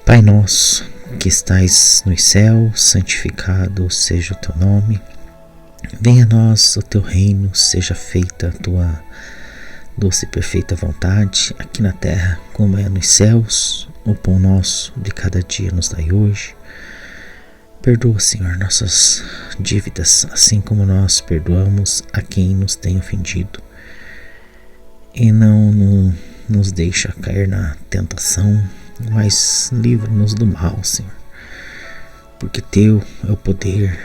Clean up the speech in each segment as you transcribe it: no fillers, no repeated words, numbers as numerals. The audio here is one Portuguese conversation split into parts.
Pai nosso, que estais nos céus, santificado seja o teu nome. Venha a nós o teu reino, seja feita a tua doce e perfeita vontade, aqui na terra como é nos céus. O pão nosso de cada dia nos dai hoje. Perdoa, Senhor, nossas dívidas, assim como nós perdoamos a quem nos tem ofendido. E não nos deixa cair na tentação, mas livra-nos do mal, Senhor. Porque teu é o poder,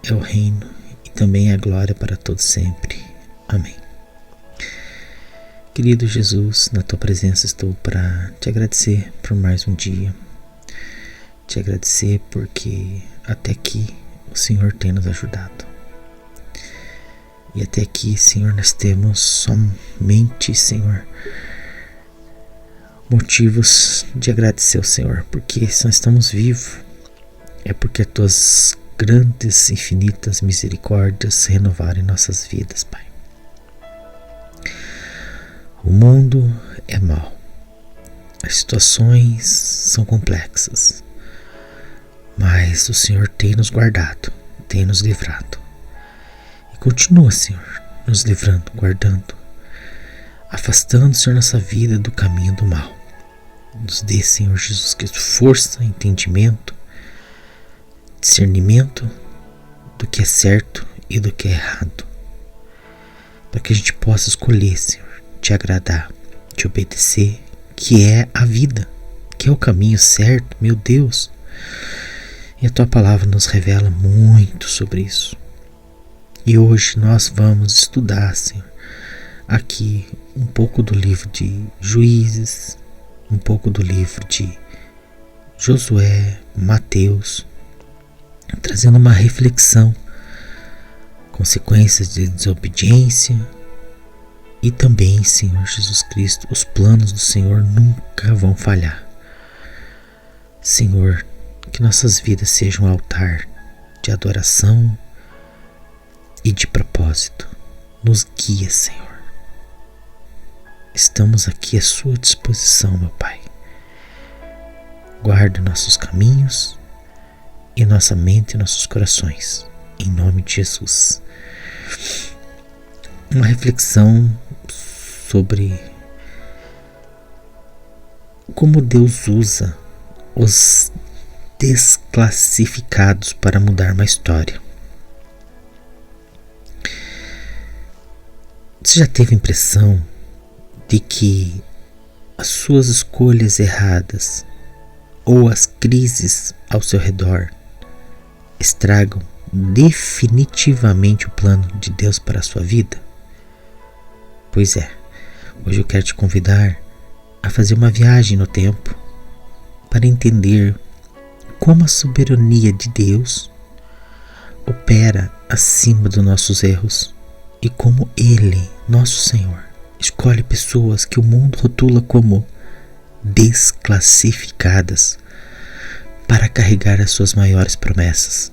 é o reino e também a glória para todos sempre. Amém. Querido Jesus, na tua presença estou para te agradecer por mais um dia. Te agradecer porque até aqui o Senhor tem nos ajudado. E até aqui, Senhor, nós temos somente, Senhor, motivos de agradecer ao Senhor, porque se nós estamos vivos, é porque as tuas grandes, infinitas misericórdias renovaram nossas vidas, Pai. O mundo é mau, as situações são complexas, mas o Senhor tem nos guardado, tem nos livrado. E continua, Senhor, nos livrando, guardando, afastando, Senhor, nossa vida do caminho do mal. Nos dê, Senhor Jesus Cristo, força, entendimento, discernimento do que é certo e do que é errado, para que a gente possa escolher, Senhor, te agradar, te obedecer, que é a vida, que é o caminho certo, meu Deus. E a tua palavra nos revela muito sobre isso. E hoje nós vamos estudar, Senhor, aqui um pouco do livro de Juízes, um pouco do livro de Josué, Mateus, trazendo uma reflexão, consequências de desobediência e também, Senhor Jesus Cristo, os planos do Senhor nunca vão falhar. Senhor, que nossas vidas sejam um altar de adoração e de propósito. Nos guia, Senhor. Estamos aqui à sua disposição, meu Pai. Guarda nossos caminhos e nossa mente e nossos corações. Em nome de Jesus. Uma reflexão sobre como Deus usa os desclassificados para mudar uma história. Você já teve a impressão de que as suas escolhas erradas ou as crises ao seu redor estragam definitivamente o plano de Deus para a sua vida? Pois é, hoje eu quero te convidar a fazer uma viagem no tempo para entender como a soberania de Deus opera acima dos nossos erros e como Ele, nosso Senhor, escolhe pessoas que o mundo rotula como desclassificadas para carregar as suas maiores promessas.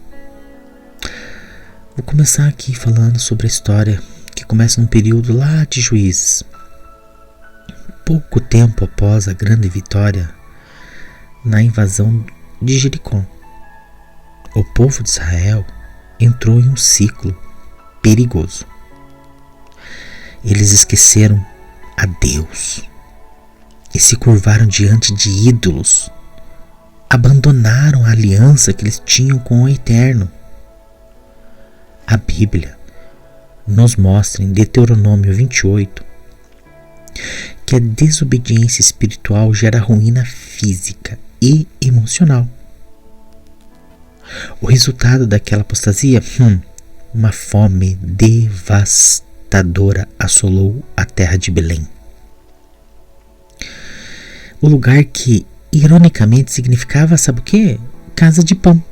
Vou começar aqui falando sobre a história que começa num período lá de Juízes. Pouco tempo após a grande vitória na invasão de Jericó, o povo de Israel entrou em um ciclo perigoso. Eles esqueceram a Deus e se curvaram diante de ídolos. Abandonaram a aliança que eles tinham com o Eterno. A Bíblia nos mostra em Deuteronômio 28 que a desobediência espiritual gera ruína física e emocional. O resultado daquela apostasia, uma fome devastadora assolou a terra de Belém. O lugar que, ironicamente, significava, sabe o quê? Casa de pão.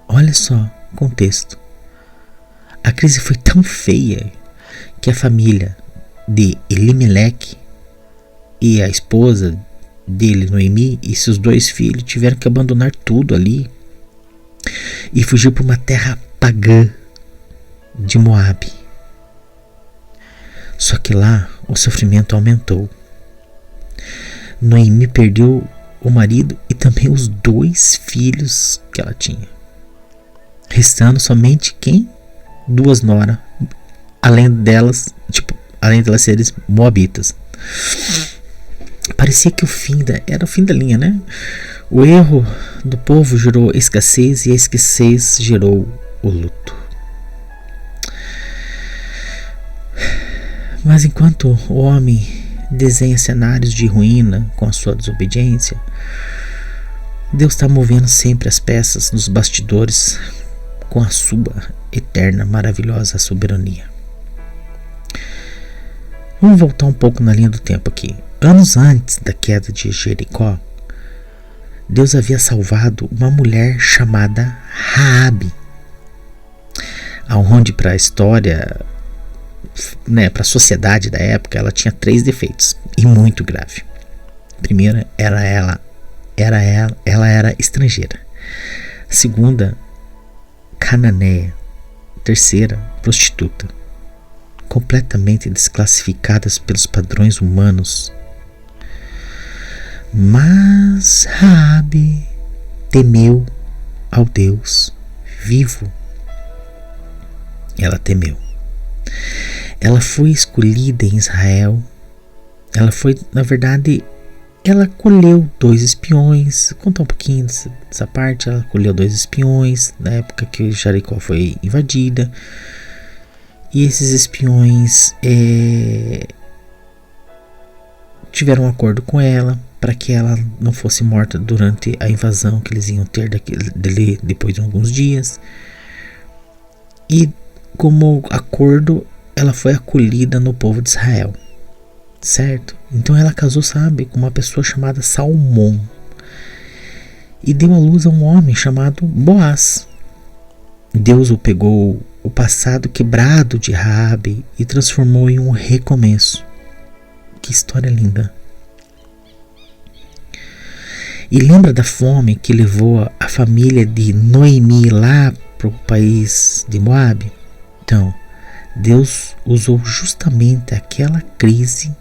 Olha só o contexto. A crise foi tão feia que a família de Elimeleque e a esposa dele, Noemi, e seus 2 filhos tiveram que abandonar tudo ali e fugir para uma terra pagã de Moabe. Só que lá o sofrimento aumentou. Noemi perdeu o marido e também os 2 filhos que ela tinha, restando somente quem? 2 noras, além delas serem moabitas. Parecia que era o fim da linha, né? O erro do povo gerou escassez e a escassez gerou o luto. Mas enquanto o homem desenha cenários de ruína com a sua desobediência, Deus está movendo sempre as peças nos bastidores com a sua eterna, maravilhosa soberania. Vamos voltar um pouco na linha do tempo aqui. Anos antes da queda de Jericó, Deus havia salvado uma mulher chamada Raabe, aonde para a história, para a sociedade da época, ela tinha 3 defeitos e muito grave. Primeira, ela era estrangeira. Segunda, cananeia. Terceira, prostituta. Completamente desclassificadas pelos padrões humanos. Mas Raabe temeu ao Deus vivo. Ela temeu. Ela foi escolhida em Israel. Ela colheu 2 espiões. Vou contar um pouquinho dessa parte. Ela colheu 2 espiões na época que Jericó foi invadida. E esses espiões tiveram um acordo com ela para que ela não fosse morta durante a invasão que eles iam ter dele depois de alguns dias. E como acordo, ela foi acolhida no povo de Israel, certo? Então ela casou, com uma pessoa chamada Salmão e deu à luz a um homem chamado Boaz. Deus pegou o passado quebrado de Raabe e transformou em um recomeço. Que história linda! E lembra da fome que levou a família de Noemi lá para o país de Moabe? Então, Deus usou justamente aquela crise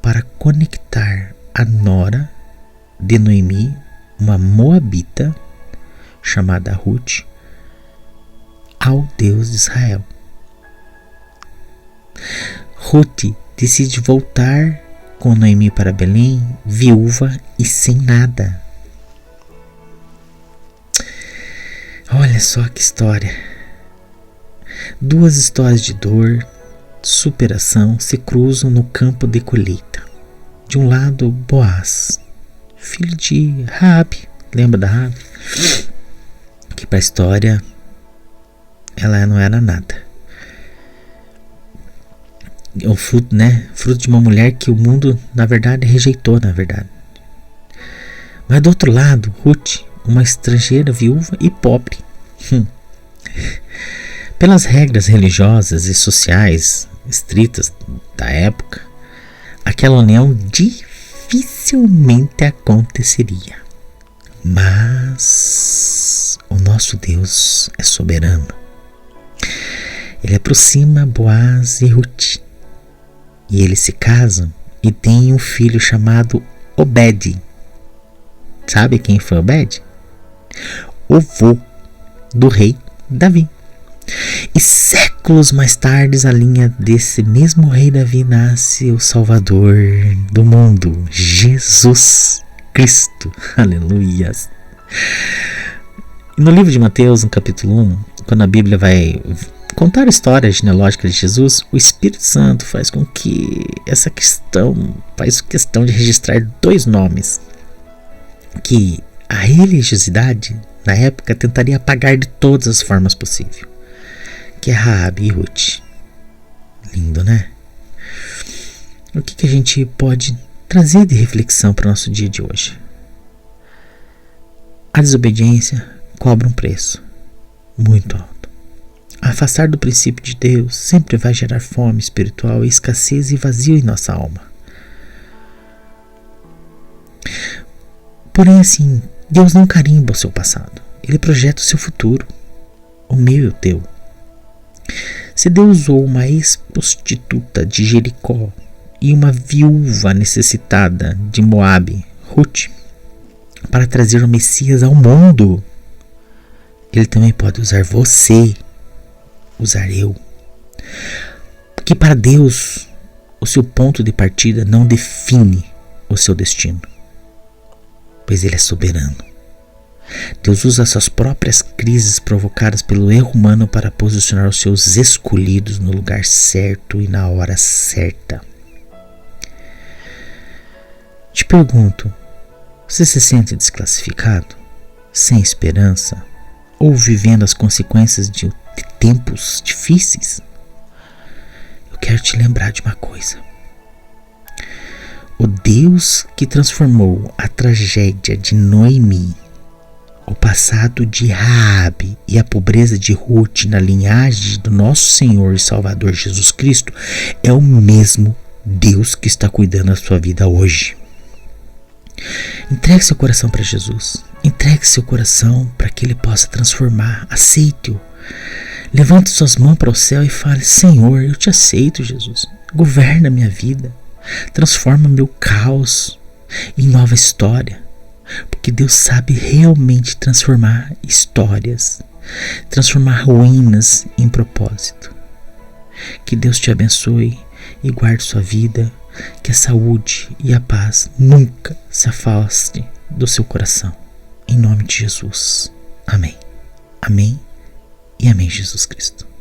para conectar a nora de Noemi, uma moabita chamada Ruth, ao Deus de Israel. Ruth decide voltar com Noemi para Belém, viúva e sem nada. Olha só que história. 2 histórias de dor, superação se cruzam no campo de colheita. De um lado, Boaz, filho de Raabe, lembra da Raabe? Que para a história ela não era nada. O fruto, fruto de uma mulher que o mundo, na verdade, rejeitou, na verdade. Mas do outro lado, Ruth, uma estrangeira viúva e pobre. Pelas regras religiosas e sociais estritas da época, aquela união dificilmente aconteceria. Mas o nosso Deus é soberano. Ele aproxima Boaz e Ruth, e eles se casam e têm um filho chamado Obed. Sabe quem foi Obed? O vô do rei Davi. E séculos mais tarde, a linha desse mesmo rei Davi, nasce o Salvador do mundo, Jesus Cristo. Aleluia. No livro de Mateus, no capítulo 1, quando a Bíblia vai contar a história genealógica de Jesus, o Espírito Santo faz questão de registrar 2 nomes que a religiosidade na época tentaria apagar de todas as formas possíveis, que é Raabe e Ruth. Lindo, né? O que a gente pode trazer de reflexão para o nosso dia de hoje? A desobediência cobra um preço muito alto. Afastar do princípio de Deus sempre vai gerar fome espiritual, escassez e vazio em nossa alma. Porém, assim, Deus não carimba o seu passado. Ele projeta o seu futuro, o meu e o teu. Se Deus usou uma ex-prostituta de Jericó e uma viúva necessitada de Moabe, Ruth, para trazer o Messias ao mundo, Ele também pode usar você, usar eu. Porque para Deus, o seu ponto de partida não define o seu destino, pois Ele é soberano. Deus usa suas próprias crises provocadas pelo erro humano para posicionar os seus escolhidos no lugar certo e na hora certa. Te pergunto, você se sente desclassificado, sem esperança, ou vivendo as consequências de tempos difíceis? Eu quero te lembrar de uma coisa. O Deus que transformou a tragédia de Noemi, o passado de Raabe e a pobreza de Ruth na linhagem do nosso Senhor e Salvador Jesus Cristo é o mesmo Deus que está cuidando da sua vida hoje. Entregue seu coração para Jesus. Entregue seu coração para que Ele possa transformar. Aceite-o. Levante suas mãos para o céu e fale: Senhor, eu te aceito, Jesus. Governa minha vida. Transforma meu caos em nova história. Porque Deus sabe realmente transformar histórias, transformar ruínas em propósito. Que Deus te abençoe e guarde sua vida. Que a saúde e a paz nunca se afaste do seu coração. Em nome de Jesus. Amém. Amém e amém, Jesus Cristo.